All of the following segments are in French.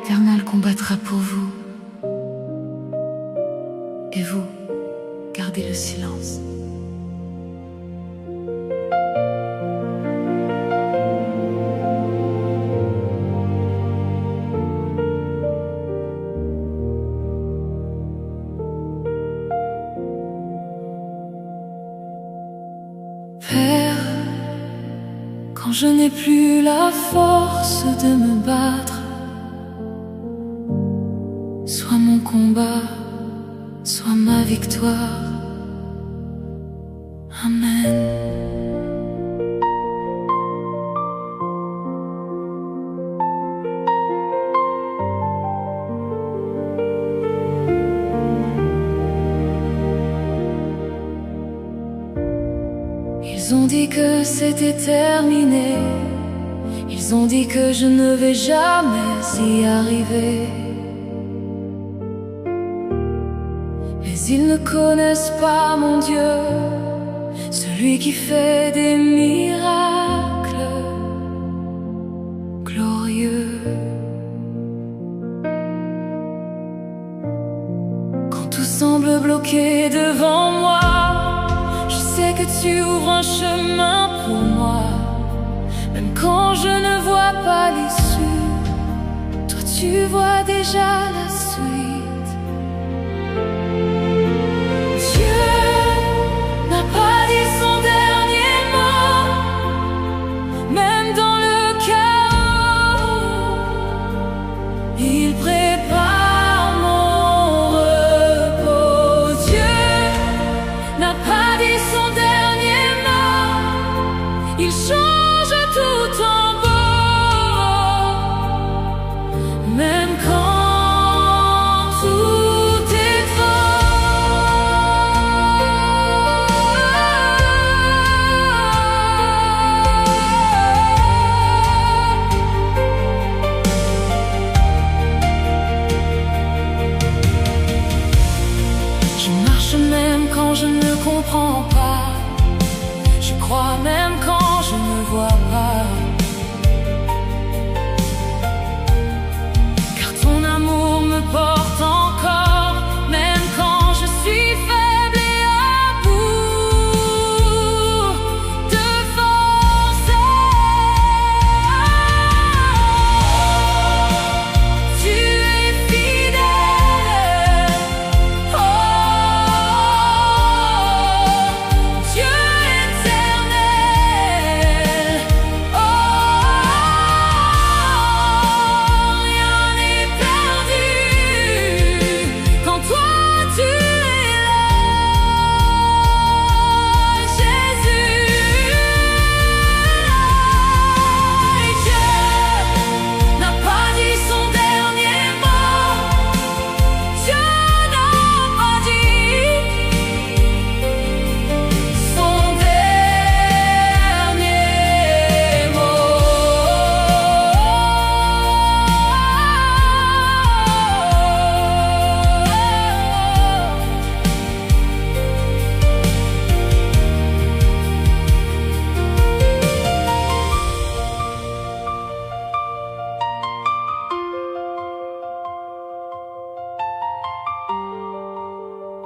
l'Éternel combattra pour vous, et vous, gardez le silence. Père, quand je n'ai plus la force de me battre, soit mon combat, soit ma victoire. Amen. Ils ont dit que c'était terminé, ils ont dit que je ne vais jamais y arriver. Mais ils ne connaissent pas mon Dieu, celui qui fait des miracles glorieux. Quand tout semble bloqué devant moi, je sais que tu ouvres un chemin pour moi. Même quand je ne vois pas l'issue, toi tu vois déjà la suite. Dieu n'a pas dit son dernier mot, même dans le chaos. Il prépare mon repos. Dieu n'a pas dit son dernier mot, il change tout en beau, même quand tout est faux. Je marche même quand je ne comprends pas, je crois même quand je ne vois pas, car ton amour me porte encore, même quand je suis faible et à bout de force. Tu es fidèle, oh Dieu éternel, oh rien n'est perdu quand toi tu es là, Jésus. Et Dieu n'a pas dit son dernier mot, Dieu n'a pas dit son dernier mot.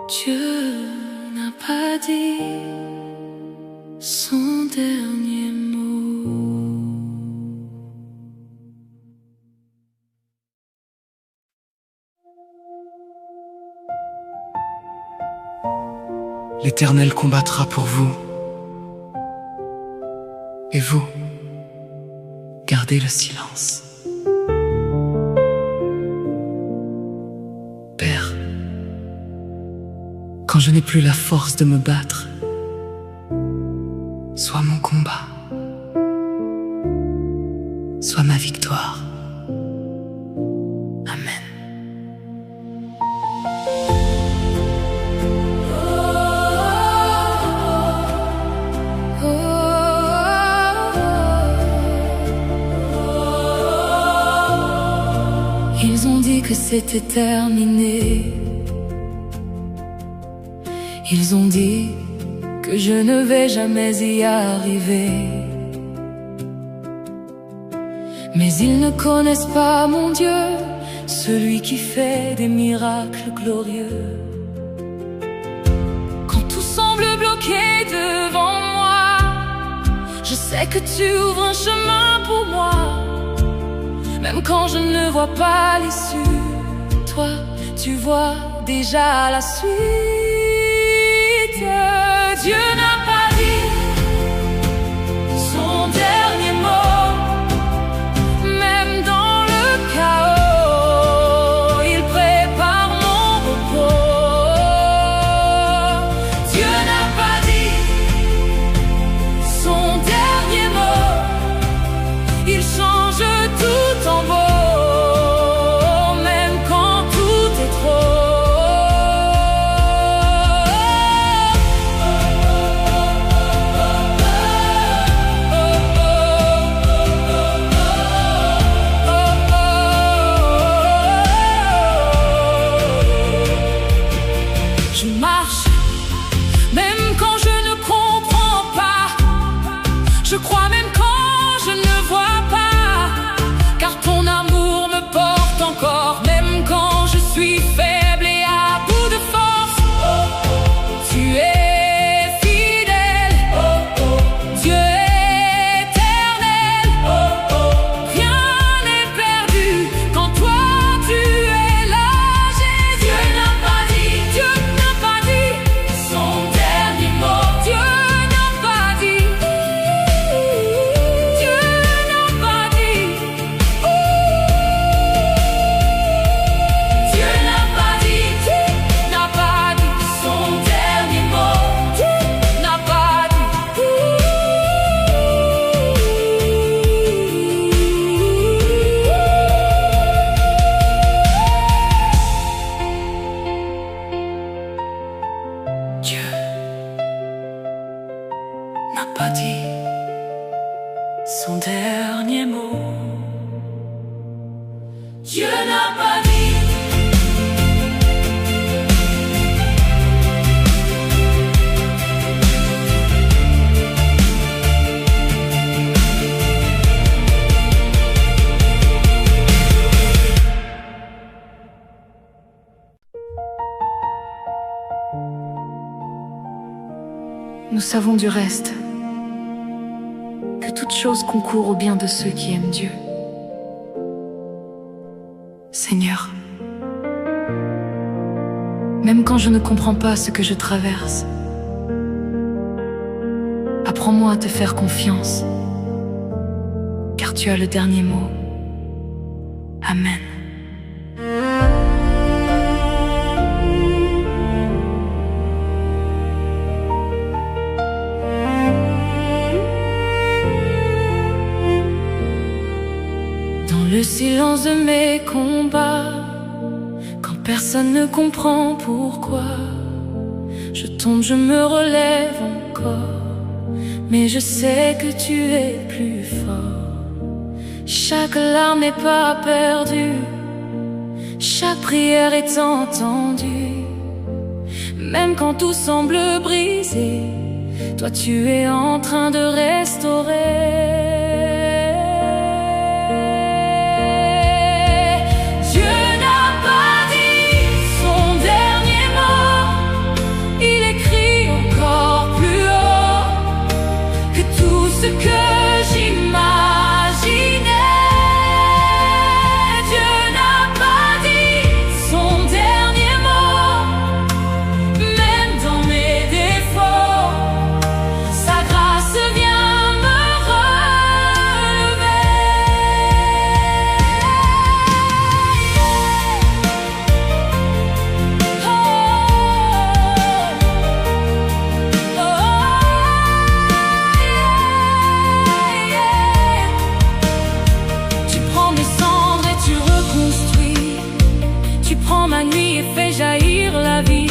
Dieu n'a pas dit son dernier mot. L'Éternel combattra pour vous, et vous, gardez le silence. Père, quand je n'ai plus la force de me battre, soit mon combat, soit ma victoire. Amen. Ils ont dit que c'était terminé, ils ont dit que je ne vais jamais y arriver. Mais ils ne connaissent pas mon Dieu, celui qui fait des miracles glorieux. Quand tout semble bloqué devant moi, je sais que tu ouvres un chemin pour moi. Même quand je ne vois pas l'issue, toi, tu vois déjà la suite. Dieu n'a pas dit son dernier mot. Même dans le chaos, il prépare mon repos. Dieu n'a pas dit son dernier mot. Il change tout en beau. Je marche, même quand je ne comprends pas. Je crois même quand je ne vois pas. Car ton amour me porte encore, même quand je suis faible et à bout de force. Tu es fidèle, Dieu éternel. Rien n'est perdu quand toi tu es là. Dieu n'a pas dit, Dieu n'a pas dit son dernier mot. Dieu n'a pas dit, Dieu n'a pas dit, Dieu n'a pas dit, n'a pas dit son dernier mot. N'a pas dit. Dieu n'a pas dit son dernier mot. Dieu n'a pas dit. Nous savons du reste que toute chose concourt au bien de ceux qui aiment Dieu. Seigneur, même quand je ne comprends pas ce que je traverse, apprends-moi à te faire confiance, car tu as le dernier mot. Amen. Le silence de mes combats, quand personne ne comprend pourquoi, je tombe, je me relève encore, mais je sais que tu es plus fort. Chaque larme n'est pas perdue, chaque prière est entendue. Même quand tout semble brisé, toi tu es en train de restaurer. Ce que j'imaginais, Dieu n'a pas dit son dernier mot. Même dans mes défauts, sa grâce vient me relever. Ma nuit et fait jaillir la vie.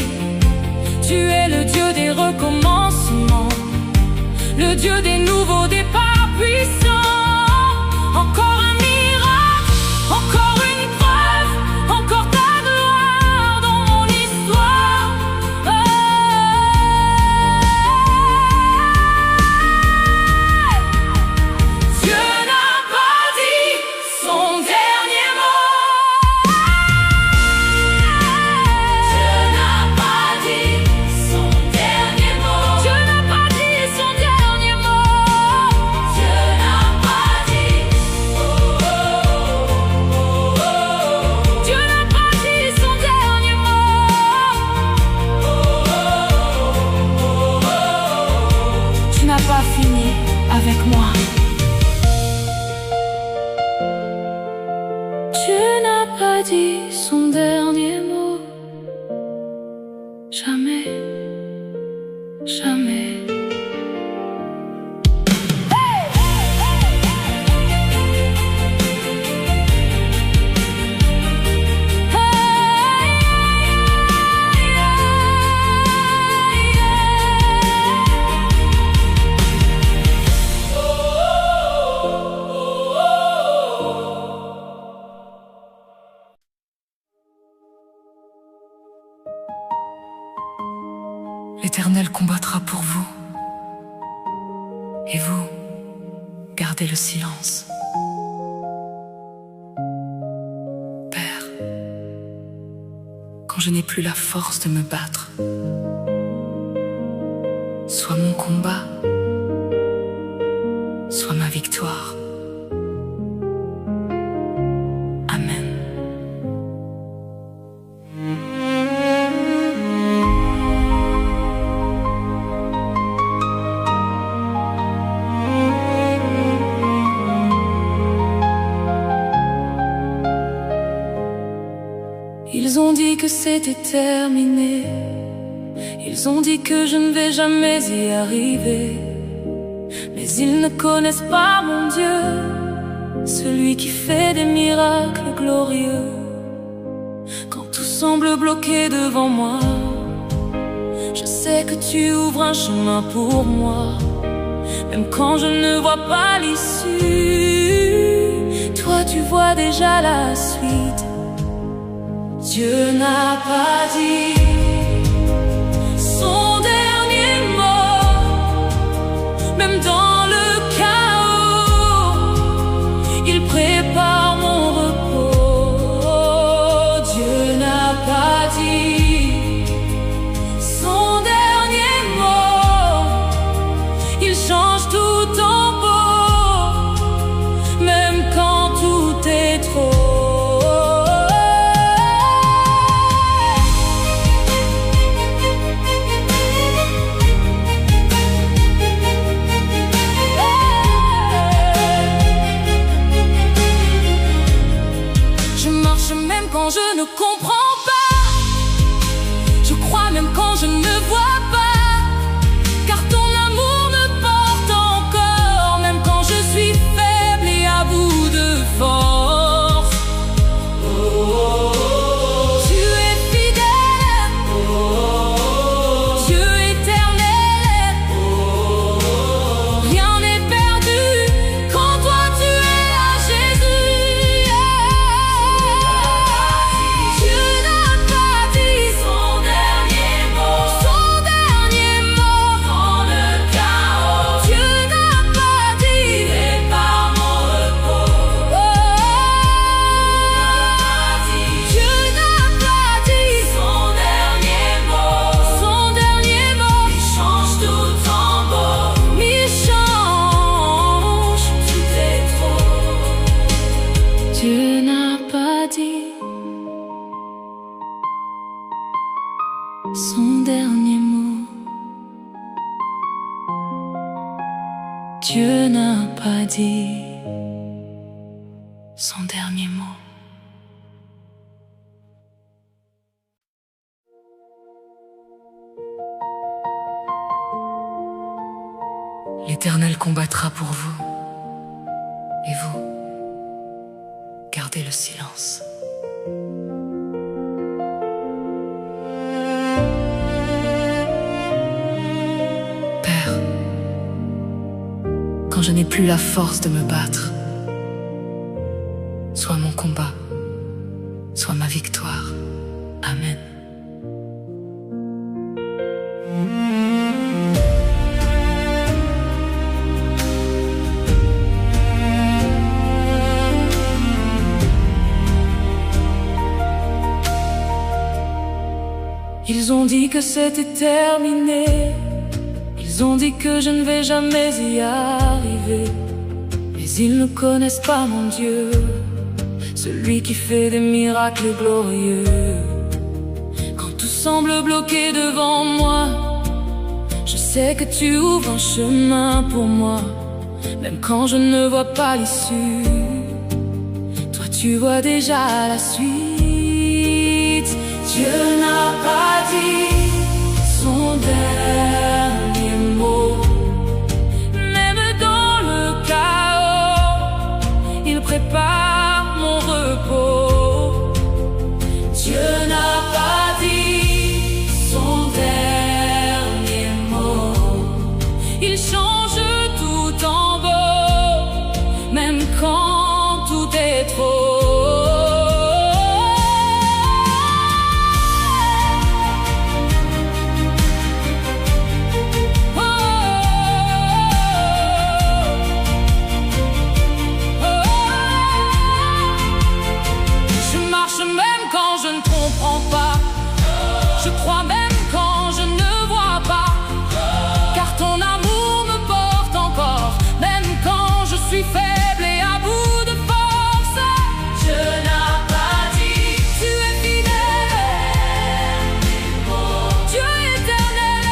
Tu es le Dieu des recommencements, le Dieu des nouveaux départs puissants. Encore un miracle, encore une preuve, encore ta gloire dans mon histoire. Dieu n'a pas dit son dernier mot. Jamais, jamais. L'Éternel combattra pour vous, et vous, gardez le silence. Père, quand je n'ai plus la force de me battre, soit mon combat, soit ma victoire. Amen. Ils ont dit que c'était terminé. Ils ont dit que je ne vais jamais y arriver. Mais ils ne connaissent pas mon Dieu, celui qui fait des miracles glorieux. Quand tout semble bloqué devant moi, je sais que tu ouvres un chemin pour moi. Même quand je ne vois pas l'issue, toi tu vois déjà la suite. Dieu n'a pas dit son dernier mot. Même dans le chaos, il prépare mon repos. Dieu n'a pas dit son dernier mot. Il change tout en beau, même quand tout est trop. Quand je ne comprends pas, je crois même quand je ne vois pas, car ton amour me porte encore, même quand je suis faible et à bout de force. Oh, oh, oh. Tu es fidèle, oh, oh, oh. Dieu éternel, oh, oh, oh. Rien n'est perdu quand toi tu es là, Jésus. Dieu n'a pas dit son dernier mot. Dieu n'a pas dit son dernier mot. L'Éternel combattra pour vous, et vous, gardez le silence. Père, quand je n'ai plus la force de me battre, soit mon combat, soit ma victoire. Amen. Ils ont dit que c'était terminé. Ils ont dit que je ne vais jamais y arriver. Mais ils ne connaissent pas mon Dieu, celui qui fait des miracles glorieux. Quand tout semble bloqué devant moi, je sais que tu ouvres un chemin pour moi. Même quand je ne vois pas l'issue, toi tu vois déjà la suite. Dieu n'a pas dit crois même quand je ne vois pas, car ton amour me porte encore, même quand je suis faible et à bout de force. Dieu n'a pas dit, tu es fidèle, Dieu éternel,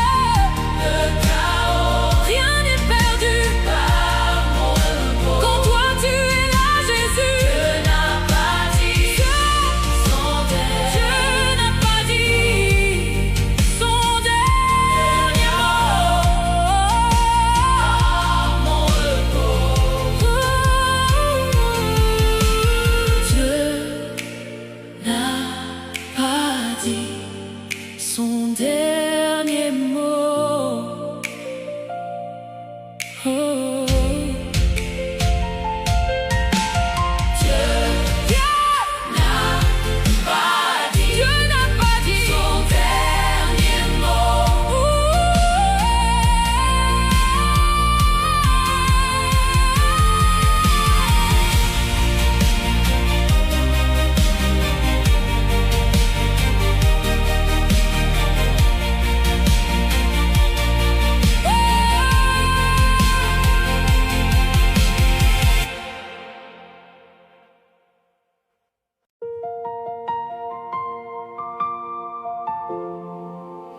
le chaos, rien n'est perdu par mon repos. Quand toi tu es là, Jésus, Dieu n'a pas dit son dernier, Dieu n'a pas dit son dernier mot, mon repos. Dieu n'a pas dit son dernier mot. Dieu n'a pas dit son dernier mot.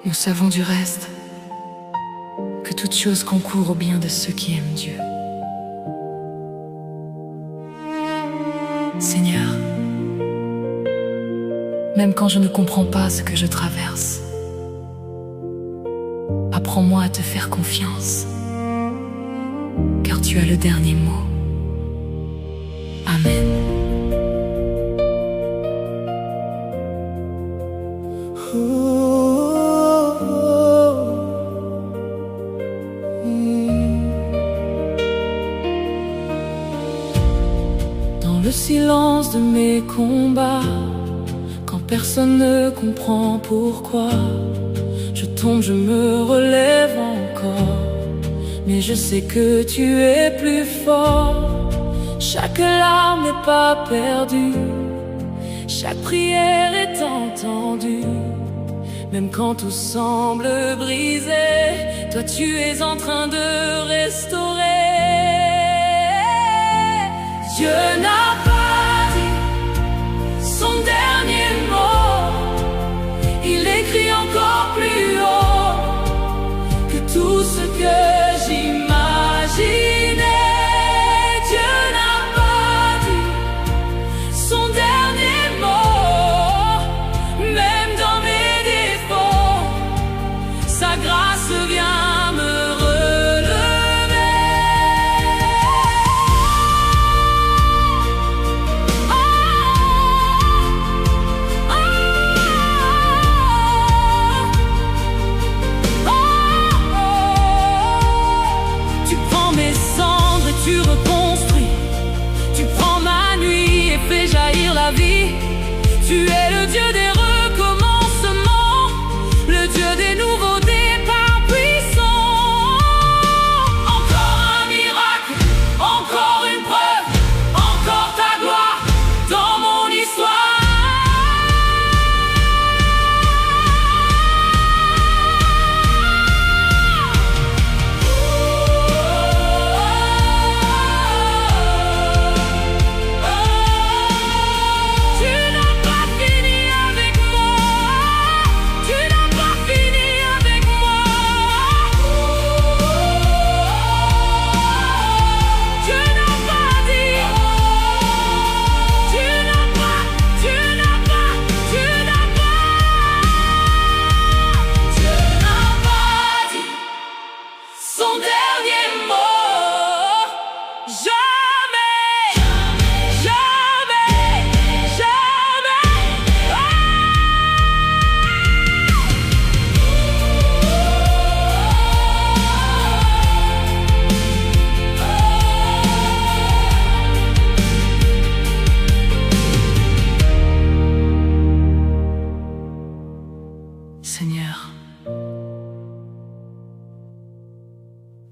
Nous savons du reste que toute chose concourt au bien de ceux qui aiment Dieu. Seigneur, même quand je ne comprends pas ce que je traverse, apprends-moi à te faire confiance, car tu as le dernier mot. Amen. Dans le silence de mes combats, quand personne ne comprend pourquoi, je tombe, je me relève encore, mais je sais que tu es plus fort. Chaque larme n'est pas perdue, chaque prière est entendue. Même quand tout semble brisé, toi tu es en train de restaurer. Dieu n'a pas dit son dernier mot, il écrit encore plus haut que tout ce que j'imaginais. Dieu n'a pas dit son dernier mot, même dans mes défauts, sa grâce vient me relever. Tu prends mes cendres et tu reconstruis, tu prends ma nuit et fais jaillir la vie. Tu es le Dieu des recommencements, le Dieu des nouveaux départs puissants. Encore un miracle, encore une preuve, encore ta gloire dans mon histoire. Tu n'as pas fini avec moi, tu n'as pas fini avec moi. Tu n'as pas dit, tu n'as pas, tu n'as pas, tu n'as pas, tu n'as pas dit son dernier mot. Jamais, jamais, jamais. Seigneur,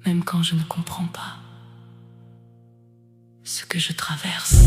même quand je ne comprends pas ce que je traverse,